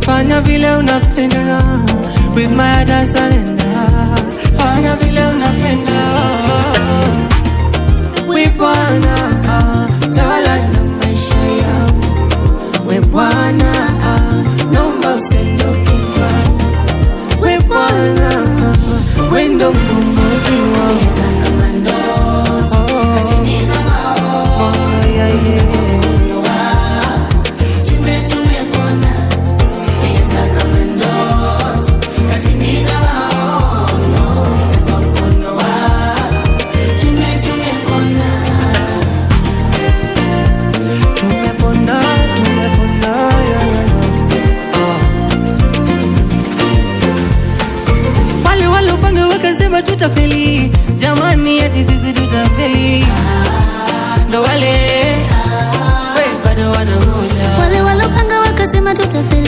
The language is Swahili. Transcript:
Fanya vile unapenda, with my heart I surrender. Fanya vile unapenda, we Bwana, tawala na maisha yangu. We Bwana, naomba usiondoke kwangu. We Bwana, we ndo mkombozi wangu. Kama ndoto, katimiza maono, mkono wako, tumepona. Kama ndoto, katimiza maono, mkono wako, tumepona. Tumepona, wale walopanga wakasema tutafeli, jamani ati sisi tutafeli. Ndo wale bado wanangoja. Wale walopanga wakasema tutafeli,